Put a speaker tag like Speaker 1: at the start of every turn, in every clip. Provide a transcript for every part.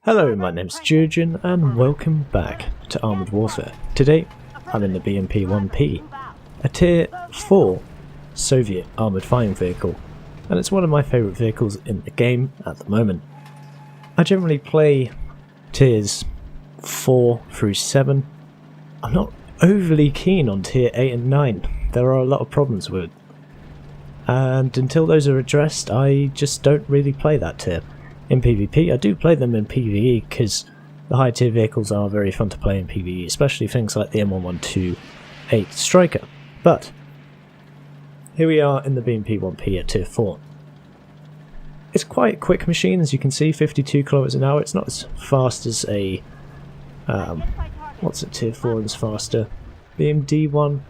Speaker 1: Hello, my name's Geogen and welcome back to Armoured Warfare. Today I'm in the BMP-1P, a Tier 4 Soviet armoured fighting vehicle, and it's one of my favourite vehicles in the game at the moment. I generally play Tiers 4 through 7. I'm not overly keen on Tier 8 and 9, there are a lot of problems with it. And until those are addressed, I just don't really play that tier. In PvP, I do play them in PvE because the high tier vehicles are very fun to play in PvE, especially things like the M1128 Striker. But here we are in the BMP-1P at Tier 4. It's quite a quick machine, as you can see, 52 km an hour. It's not as fast as a what's it, Tier 4 is faster? BMD-1?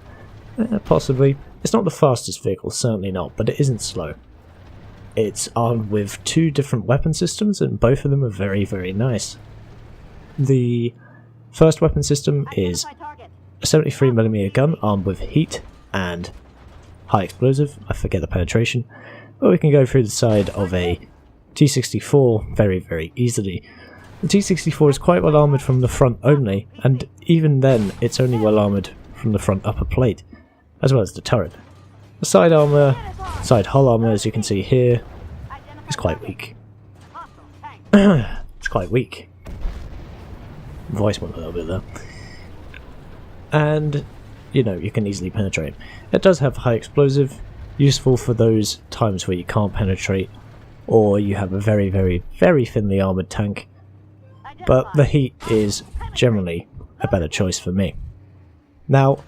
Speaker 1: Possibly. It's not the fastest vehicle, certainly not, but it isn't slow. It's armed with two different weapon systems, and both of them are very, very nice. The first weapon system is a 73mm gun armed with heat and high explosive. I forget the penetration, but we can go through the side of a T-64 very, very easily. The T-64 is quite well armoured from the front only, and even then it's only well armoured from the front upper plate, as well as the turret. The side armour, side hull armour, as you can see here, is quite weak. It's quite weak. Voice went a little bit there. And, you know, you can easily penetrate. It does have high explosive, useful for those times where you can't penetrate, or you have a very, very, very thinly armoured tank. But the heat is generally a better choice for me. Now,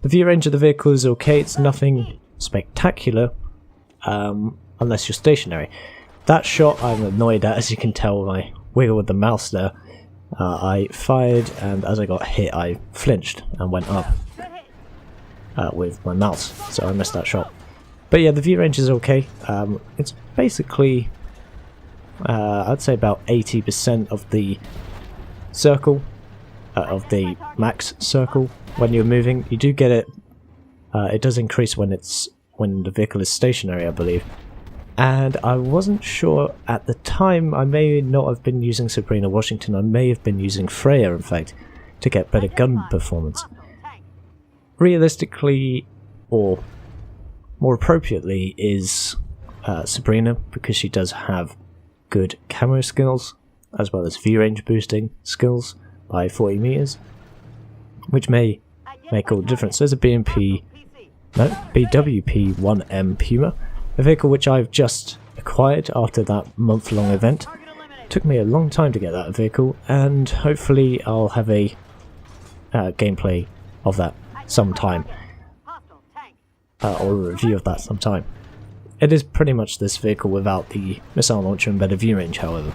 Speaker 1: the view range of the vehicle is okay, it's nothing spectacular, unless you're stationary. That shot I'm annoyed at, as you can tell when I wiggle with the mouse there. I fired, and as I got hit I flinched and went up with my mouse, so I missed that shot. But yeah, the view range is okay. It's basically, I'd say about 80% of the circle, of the max circle. When you're moving, you do get it. It does increase when the vehicle is stationary, I believe. And I wasn't sure at the time. I may not have been using Sabrina Washington. I may have been using Freya, in fact, to get better gun performance. Realistically, or more appropriately, is Sabrina, because she does have good camo skills as well as view range boosting skills by 40 meters, which may make all the difference. There's a BWP-1M Puma, a vehicle which I've just acquired after that month-long event. Took me a long time to get that vehicle, and hopefully I'll have a gameplay of that sometime, or a review of that sometime. It is pretty much this vehicle without the missile launcher and better view range, however,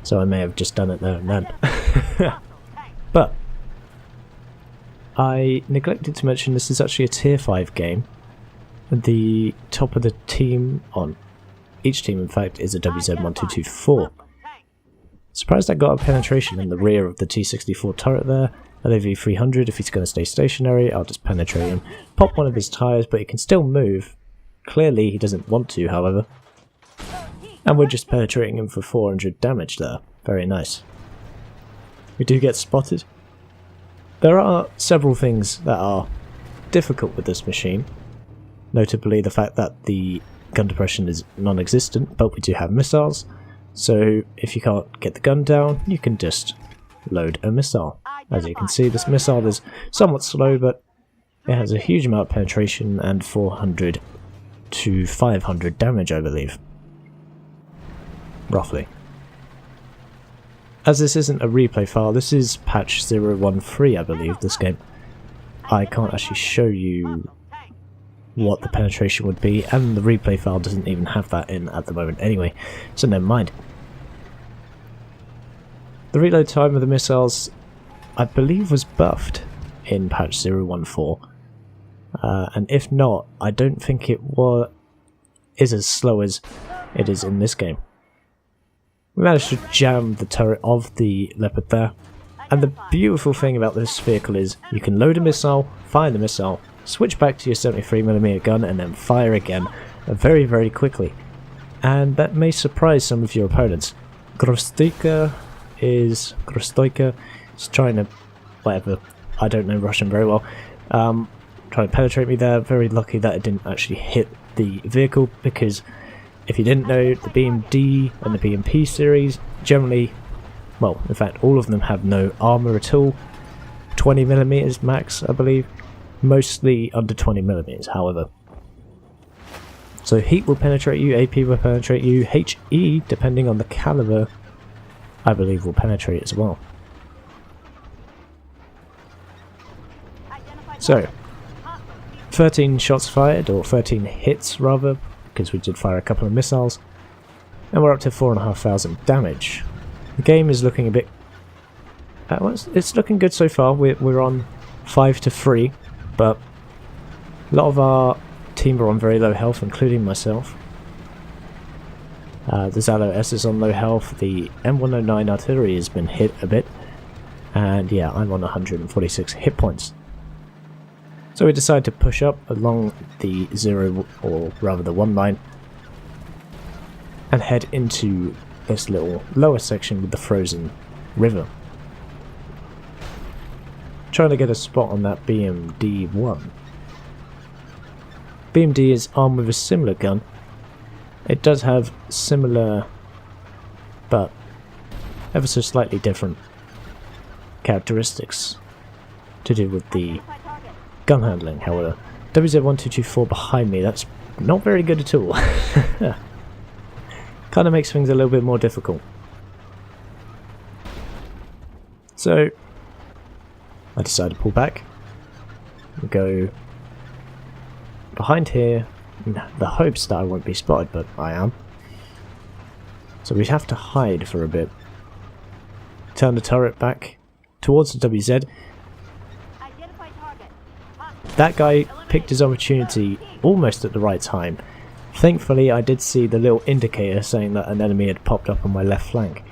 Speaker 1: so I may have just done it there and then. But I neglected to mention this is actually a Tier 5 game. The top of the team, on each team in fact, is a WZ-1224. Surprised I got a penetration in the rear of the T-64 turret there. LAV-300, if he's going to stay stationary, I'll just penetrate him. Pop one of his tyres, but he can still move. Clearly he doesn't want to, however. And we're just penetrating him for 400 damage there. Very nice. We do get spotted. There are several things that are difficult with this machine, notably the fact that the gun depression is non-existent, but we do have missiles, so if you can't get the gun down, you can just load a missile. As you can see, this missile is somewhat slow, but it has a huge amount of penetration and 400 to 500 damage, I believe. Roughly. As this isn't a replay file, this is patch 013, I believe, this game. I can't actually show you what the penetration would be, and the replay file doesn't even have that in at the moment anyway, so never mind. The reload time of the missiles, I believe, was buffed in patch 014, and if not, I don't think it is as slow as it is in this game. We managed to jam the turret of the Leopard there, and the beautiful thing about this vehicle is you can load a missile, fire the missile, switch back to your 73mm gun, and then fire again very, very quickly. And that may surprise some of your opponents. Grostika is Grostoika. Just trying to, whatever, I don't know Russian very well. Trying to penetrate me there. Very lucky that it didn't actually hit the vehicle, because if you didn't know, the BMD and the BMP series generally, well, in fact all of them have no armour at all. 20mm max, I believe. Mostly under 20mm, however. So heat will penetrate you, AP will penetrate you, HE, depending on the caliber, I believe will penetrate as well. So, 13 shots fired, or 13 hits rather, because we did fire a couple of missiles, and we're up to 4,500 damage. The game is looking a bit... well, it's looking good so far. We're on 5-3, but a lot of our team are on very low health, including myself. The Zalo S is on low health, the M109 artillery has been hit a bit, and yeah, I'm on 146 hit points. So we decide to push up along the 0, or rather the 1 line, and head into this little lower section with the frozen river. Trying to get a spot on that BMD-1. BMD is armed with a similar gun. It does have similar, but ever so slightly different characteristics to do with the gun handling, however. WZ-1224 behind me, that's not very good at all. Kind of makes things a little bit more difficult. So, I decide to pull back, go behind here, in the hopes that I won't be spotted, but I am. So we have to hide for a bit. Turn the turret back towards the WZ. That guy picked his opportunity almost at the right time. Thankfully I did see the little indicator saying that an enemy had popped up on my left flank,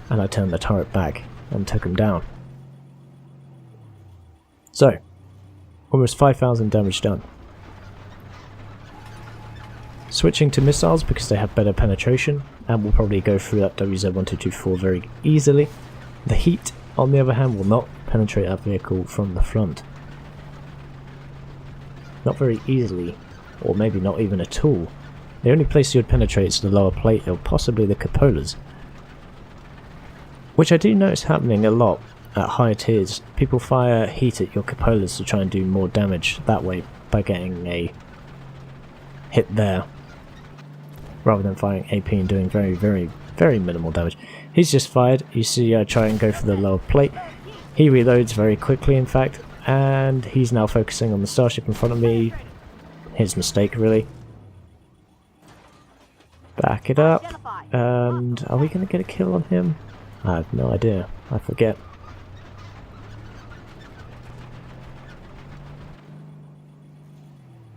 Speaker 1: and I turned the turret back and took him down. So, almost 5,000 damage done. Switching to missiles because they have better penetration, and will probably go through that WZ-1224 very easily. The heat, on the other hand, will not penetrate that vehicle from the front. Not very easily, or maybe not even at all. The only place you would penetrate is the lower plate, or possibly the cupolas. Which I do notice happening a lot at higher tiers. People fire heat at your cupolas to try and do more damage that way by getting a hit there, rather than firing AP and doing very, very, very minimal damage. He's just fired. You see I try and go for the lower plate. He reloads very quickly, in fact, and he's now focusing on the starship in front of me. His mistake, really. Back it up. And are we going to get a kill on him? I have no idea. I forget.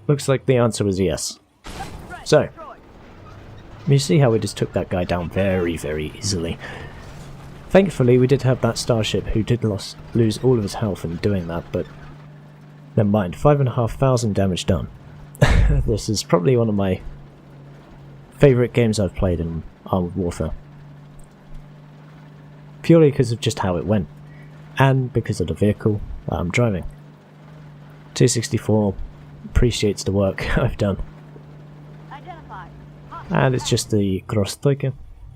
Speaker 1: Looks like the answer was yes. So, you see how we just took that guy down very, very easily. Thankfully, we did have that starship who did lose all of his health in doing that, but never mind. 5,500 damage done. This is probably one of my favourite games I've played in Armored Warfare. Purely because of just how it went, and because of the vehicle that I'm driving. 264 appreciates the work I've done. And it's just the Grostoika,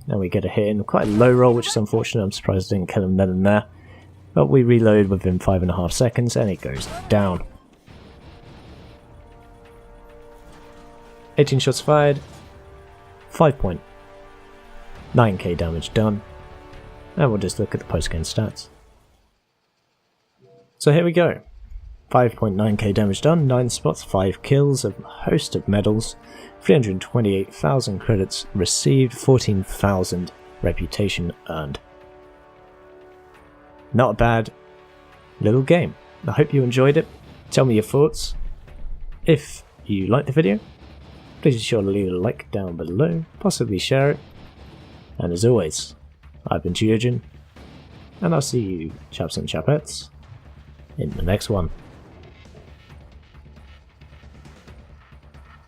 Speaker 1: and we get a hit in quite a low roll, which is unfortunate. I'm surprised I didn't kill him then and there. But we reload within 5.5 seconds and it goes down. 18 shots fired, 5.9k damage done, and we'll just look at the post-game stats. So here we go. 5.9k damage done, 9 spots, 5 kills, a host of medals, 328,000 credits received, 14,000 reputation earned. Not a bad little game. I hope you enjoyed it. Tell me your thoughts. If you liked the video, please be sure to leave a like down below, possibly share it. And as always, I've been Geogen, and I'll see you chaps and chapettes in the next one.